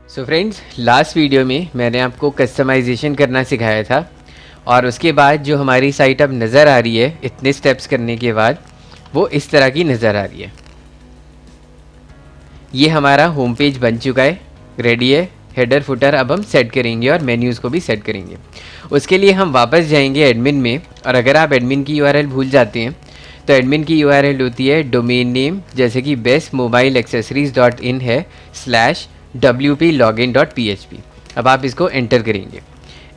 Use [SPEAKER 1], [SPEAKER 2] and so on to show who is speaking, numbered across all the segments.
[SPEAKER 1] So friends, last video में मैंने आपको कस्टमाइजेशन करना सिखाया था और उसके बाद जो हमारी साइट अब नज़र आ रही है इतने स्टेप्स करने के बाद वो इस तरह की नज़र आ रही है। ये हमारा होम पेज बन चुका है, रेडी है। हेडर फुटर अब हम सेट करेंगे और मेन्यूज़ को भी सेट करेंगे। उसके लिए हम वापस जाएंगे एडमिन में, और अगर आप एडमिन की यूआरएल भूल जाते हैं तो एडमिन की यूआरएल होती है डोमेन नेम, जैसे कि bestmobileaccessories.in है /wplogin.php। अब आप इसको एंटर करेंगे।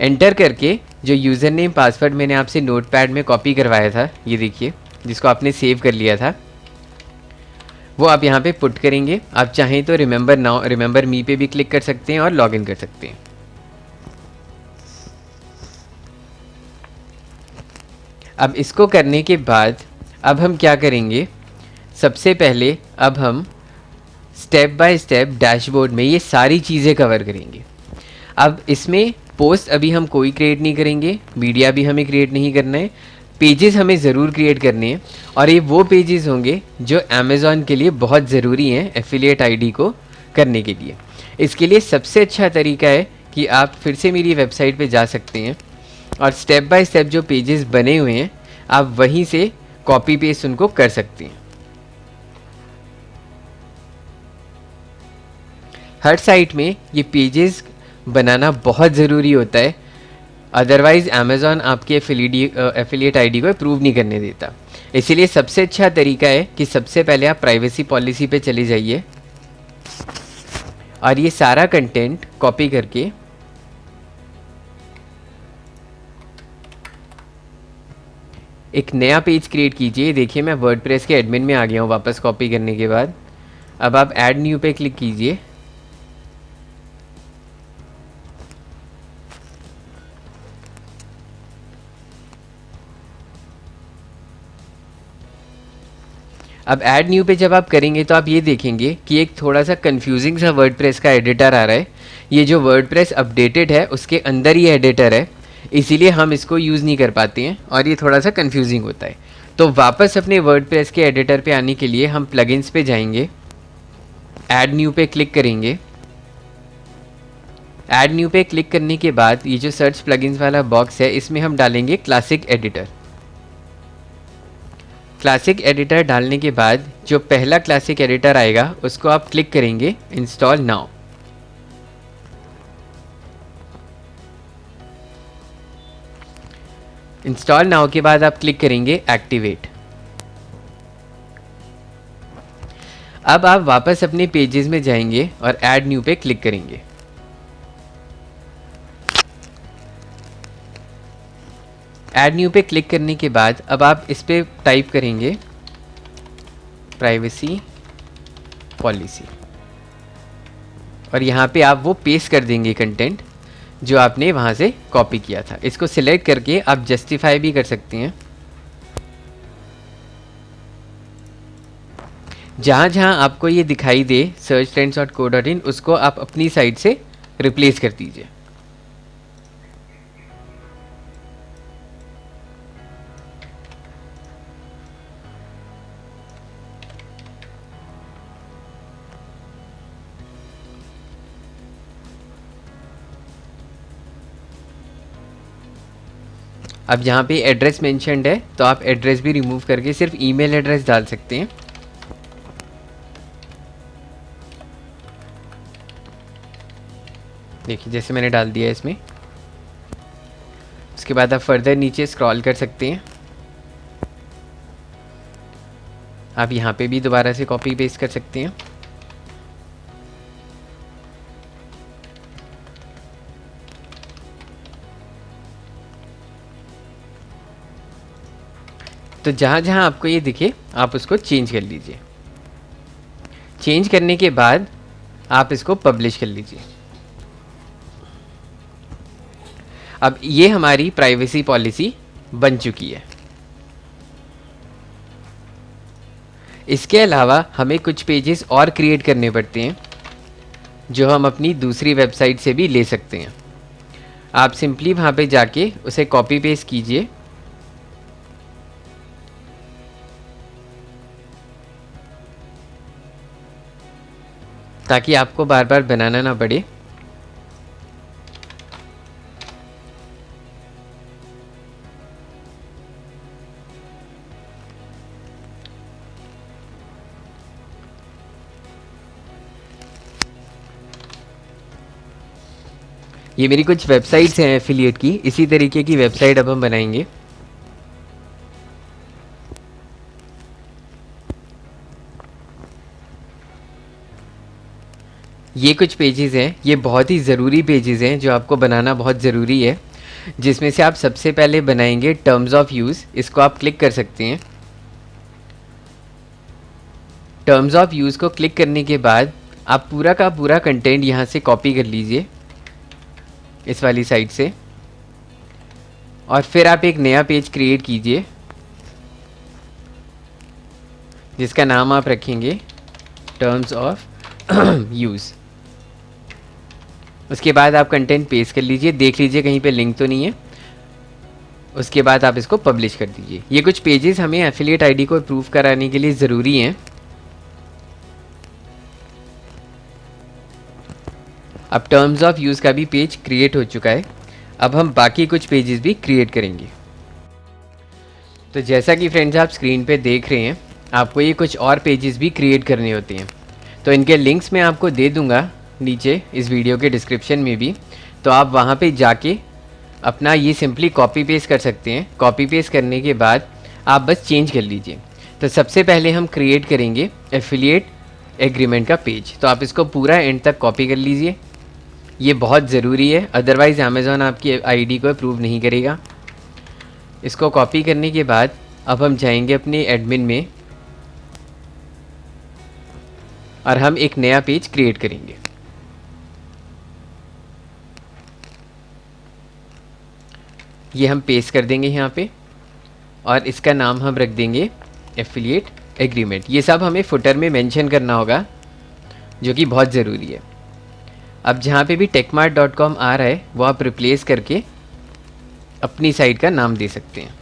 [SPEAKER 1] एंटर करके जो यूज़र नेम पासवर्ड मैंने आपसे नोटपैड में कॉपी करवाया था, ये देखिए, जिसको आपने सेव कर लिया था, वो आप यहाँ पे पुट करेंगे। आप चाहें तो रिमेंबर मी पे भी क्लिक कर सकते हैं और लॉगिन कर सकते हैं। अब इसको करने के बाद अब हम क्या करेंगे, सबसे पहले अब हम स्टेप बाय स्टेप डैशबोर्ड में ये सारी चीज़ें कवर करेंगे। अब इसमें पोस्ट अभी हम कोई क्रिएट नहीं करेंगे, मीडिया भी हमें क्रिएट नहीं करना है, पेजेस हमें ज़रूर क्रिएट करने हैं, और ये वो पेजेस होंगे जो अमेज़ॉन के लिए बहुत ज़रूरी हैं एफिलिएट आईडी को करने के लिए। इसके लिए सबसे अच्छा तरीका है कि आप फिर से मेरी वेबसाइट पे जा सकते हैं और स्टेप बाय स्टेप जो पेजेस बने हुए हैं आप वहीं से कॉपी पेस्ट उनको कर सकते हैं। हर साइट में ये पेजेस बनाना बहुत ज़रूरी होता है, अदरवाइज़ अमेज़ॉन आपके एफिलिएट आईडी को अप्रूव नहीं करने देता। इसीलिए सबसे अच्छा तरीका है कि सबसे पहले आप प्राइवेसी पॉलिसी पे चले जाइए और ये सारा कंटेंट कॉपी करके एक नया पेज क्रिएट कीजिए। देखिए, मैं वर्डप्रेस के एडमिन में आ गया हूँ वापस कॉपी करने के बाद। अब आप ऐड न्यू पे क्लिक कीजिए। अब ऐड न्यू पे जब आप करेंगे तो आप ये देखेंगे कि एक थोड़ा सा कंफ्यूजिंग सा वर्डप्रेस का एडिटर आ रहा है। ये जो वर्डप्रेस अपडेटेड है उसके अंदर ही एडिटर है, इसीलिए हम इसको यूज़ नहीं कर पाते हैं और ये थोड़ा सा कंफ्यूजिंग होता है। तो वापस अपने वर्डप्रेस के एडिटर पे आने के लिए हम प्लगइन्स पे जाएंगे, ऐड न्यू पे क्लिक करेंगे। ऐड न्यू पे क्लिक करने के बाद ये जो सर्च प्लगइन्स वाला बॉक्स है इसमें हम डालेंगे क्लासिक एडिटर। क्लासिक एडिटर डालने के बाद जो पहला क्लासिक एडिटर आएगा उसको आप क्लिक करेंगे इंस्टॉल नाउ। इंस्टॉल नाउ के बाद आप क्लिक करेंगे एक्टिवेट। अब आप वापस अपने पेजेस में जाएंगे और ऐड न्यू पे क्लिक करेंगे। ऐड न्यू पे क्लिक करने के बाद अब आप इस पे टाइप करेंगे प्राइवेसी पॉलिसी, और यहाँ पे आप वो पेस्ट कर देंगे कंटेंट जो आपने वहाँ से कॉपी किया था। इसको सिलेक्ट करके आप जस्टिफाई भी कर सकते हैं। जहाँ जहाँ आपको ये दिखाई दे searchtrends.co.in उसको आप अपनी साइट से रिप्लेस कर दीजिए। अब यहाँ पे एड्रेस मेंशन्ड है तो आप एड्रेस भी रिमूव करके सिर्फ ईमेल एड्रेस डाल सकते हैं। देखिए, जैसे मैंने डाल दिया है इसमें। उसके बाद आप फर्दर नीचे स्क्रॉल कर सकते हैं। आप यहाँ पे भी दोबारा से कॉपी पेस्ट कर सकते हैं। तो जहाँ जहाँ आपको ये दिखे आप उसको चेंज कर लीजिए। चेंज करने के बाद आप इसको पब्लिश कर लीजिए। अब ये हमारी प्राइवेसी पॉलिसी बन चुकी है। इसके अलावा हमें कुछ पेजेस और क्रिएट करने पड़ते हैं जो हम अपनी दूसरी वेबसाइट से भी ले सकते हैं। आप सिंपली वहाँ पे जाके उसे कॉपी पेस्ट कीजिए। ताकि आपको बार बार बनाना ना पड़े। ये मेरी कुछ वेबसाइट्स हैं एफिलिएट की, इसी तरीके की वेबसाइट अब हम बनाएंगे। ये कुछ पेजेस हैं, ये बहुत ही ज़रूरी पेजेस हैं जो आपको बनाना बहुत ज़रूरी है, जिसमें से आप सबसे पहले बनाएंगे टर्म्स ऑफ यूज़। इसको आप क्लिक कर सकते हैं। टर्म्स ऑफ यूज़ को क्लिक करने के बाद आप पूरा का पूरा कंटेंट यहाँ से कॉपी कर लीजिए इस वाली साइट से, और फिर आप एक नया पेज क्रिएट कीजिए जिसका नाम आप रखेंगे टर्म्स ऑफ यूज़। उसके बाद आप कंटेंट पेस्ट कर लीजिए, देख लीजिए कहीं पे लिंक तो नहीं है। उसके बाद आप इसको पब्लिश कर दीजिए। ये कुछ पेजेस हमें एफिलिएट आईडी को अप्रूव कराने के लिए ज़रूरी हैं। अब टर्म्स ऑफ यूज़ का भी पेज क्रिएट हो चुका है। अब हम बाकी कुछ पेजेस भी क्रिएट करेंगे। तो जैसा कि फ्रेंड्स आप स्क्रीन पे देख रहे हैं, आपको ये कुछ और पेजेस भी क्रिएट करने होते हैं। तो इनके लिंक्स मैं आपको दे दूंगा नीचे इस वीडियो के डिस्क्रिप्शन में भी, तो आप वहाँ पे जाके अपना ये सिंपली कॉपी पेस्ट कर सकते हैं। कॉपी पेस्ट करने के बाद आप बस चेंज कर लीजिए। तो सबसे पहले हम क्रिएट करेंगे एफिलिएट एग्रीमेंट का पेज। तो आप इसको पूरा एंड तक कॉपी कर लीजिए, ये बहुत ज़रूरी है, अदरवाइज़ अमेज़ॉन आपकी आईडी को अप्रूव नहीं करेगा। इसको कॉपी करने के बाद अब हम जाएंगे अपने एडमिन में और हम एक नया पेज क्रिएट करेंगे। ये हम पेस्ट कर देंगे यहाँ पे, और इसका नाम हम रख देंगे एफिलिएट एग्रीमेंट। ये सब हमें फुटर में मेंशन करना होगा, जो कि बहुत ज़रूरी है। अब जहाँ पे भी techmart.com आ रहा है वो आप रिप्लेस करके अपनी साइट का नाम दे सकते हैं।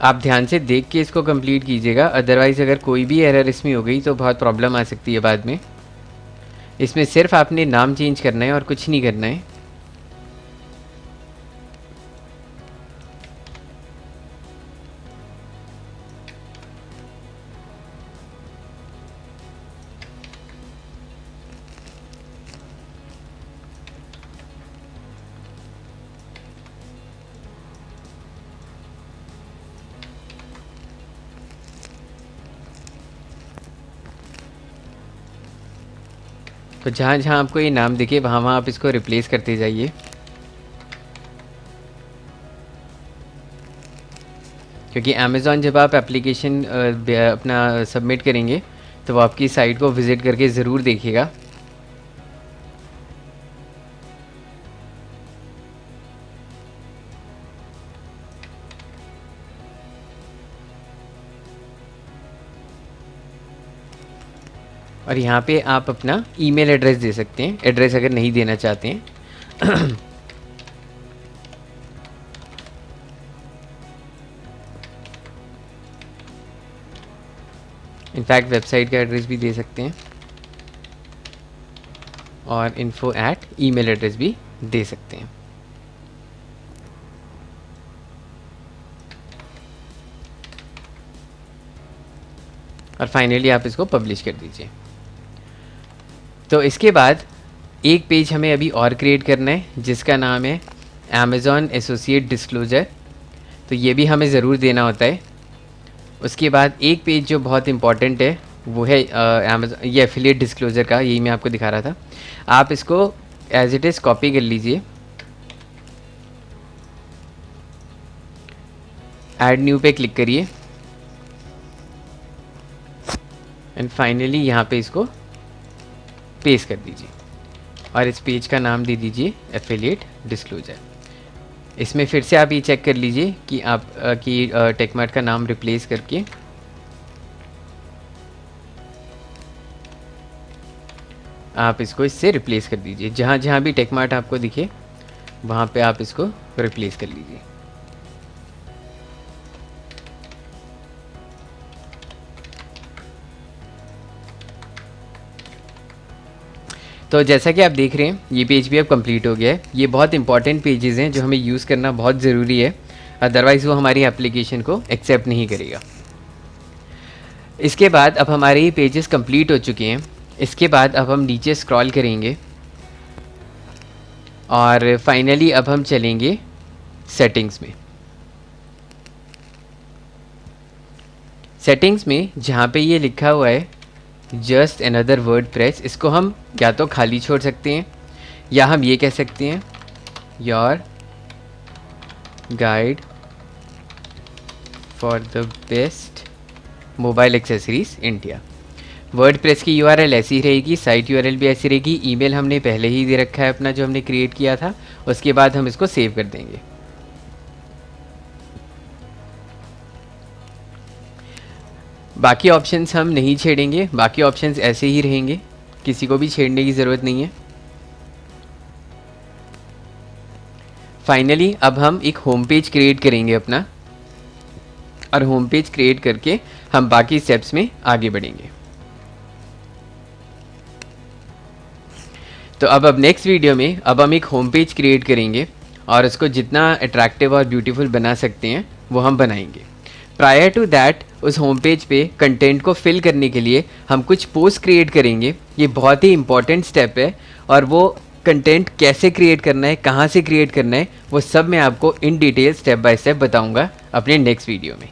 [SPEAKER 1] आप ध्यान से देख के इसको कंप्लीट कीजिएगा, अदरवाइज़ अगर कोई भी एरर इसमें हो गई तो बहुत प्रॉब्लम आ सकती है बाद में। इसमें सिर्फ आपने नाम चेंज करना है और कुछ नहीं करना है। तो जहाँ जहाँ आपको ये नाम दिखे वहाँ वहाँ आप इसको रिप्लेस करते जाइए, क्योंकि अमेज़ॉन जब आप एप्लीकेशन अपना सबमिट करेंगे तो वो आपकी साइट को विज़िट करके ज़रूर देखेगा। और यहाँ पे आप अपना ईमेल एड्रेस दे सकते हैं, एड्रेस अगर नहीं देना चाहते हैं। इनफैक्ट वेबसाइट का एड्रेस भी दे सकते हैं, और info@email एड्रेस भी दे सकते हैं। और फाइनली आप इसको पब्लिश कर दीजिए। तो इसके बाद एक पेज हमें अभी और क्रिएट करना है जिसका नाम है अमेज़ॉन एसोसिएट डिस्क्लोजर। तो ये भी हमें ज़रूर देना होता है। उसके बाद एक पेज जो बहुत इंपॉर्टेंट है वो है अमेज़ॉन ये एफिलिएट डिस्क्लोजर का, यही मैं आपको दिखा रहा था। आप इसको एज इट इज़ कॉपी कर लीजिए, ऐड न्यू पे क्लिक करिए, एंड फाइनली यहाँ पे इसको पेस्ट कर दीजिए, और इस पेज का नाम दे दीजिए एफिलिएट डिस्क्लोजर। इसमें फिर से आप ये चेक कर लीजिए कि आप टेकमार्ट का नाम रिप्लेस करके आप इसको इससे रिप्लेस कर दीजिए। जहाँ जहाँ भी टेकमार्ट आपको दिखे वहाँ पे आप इसको रिप्लेस कर लीजिए। तो जैसा कि आप देख रहे हैं ये पेज भी अब कंप्लीट हो गया है। ये बहुत इंपॉर्टेंट पेजेस हैं जो हमें यूज़ करना बहुत ज़रूरी है, अदरवाइज़ वो हमारी एप्लीकेशन को एक्सेप्ट नहीं करेगा। इसके बाद अब हमारे ये पेजेस कंप्लीट हो चुके हैं। इसके बाद अब हम नीचे स्क्रॉल करेंगे और फाइनली अब हम चलेंगे सेटिंग्स में। सेटिंग्स में जहाँ पे ये लिखा हुआ है जस्ट अनदर वर्डप्रेस, इसको हम या तो खाली छोड़ सकते हैं या हम ये कह सकते हैं your guide for the best mobile accessories India. WordPress की यूआरएल ऐसी ही रहेगी, साइट यूआरएल भी ऐसी रहेगी। ईमेल हमने पहले ही दे रखा है अपना जो हमने क्रिएट किया था, उसके बाद हम इसको सेव कर देंगे। बाकी ऑप्शंस हम नहीं छेड़ेंगे, बाकी ऑप्शंस ऐसे ही रहेंगे, किसी को भी छेड़ने की ज़रूरत नहीं है। फाइनली अब हम एक होम पेज क्रिएट करेंगे अपना, और होम पेज क्रिएट करके हम बाकी स्टेप्स में आगे बढ़ेंगे। तो अब नेक्स्ट वीडियो में अब हम एक होम पेज क्रिएट करेंगे और उसको जितना अट्रैक्टिव और ब्यूटीफुल बना सकते हैं वो हम बनाएंगे। प्रायर टू दैट उस होम पेज पे कंटेंट को फिल करने के लिए हम कुछ पोस्ट क्रिएट करेंगे। ये बहुत ही इंपॉर्टेंट स्टेप है, और वो कंटेंट कैसे क्रिएट करना है, कहाँ से क्रिएट करना है, वो सब मैं आपको in detail step by step बताऊंगा अपने नेक्स्ट वीडियो में।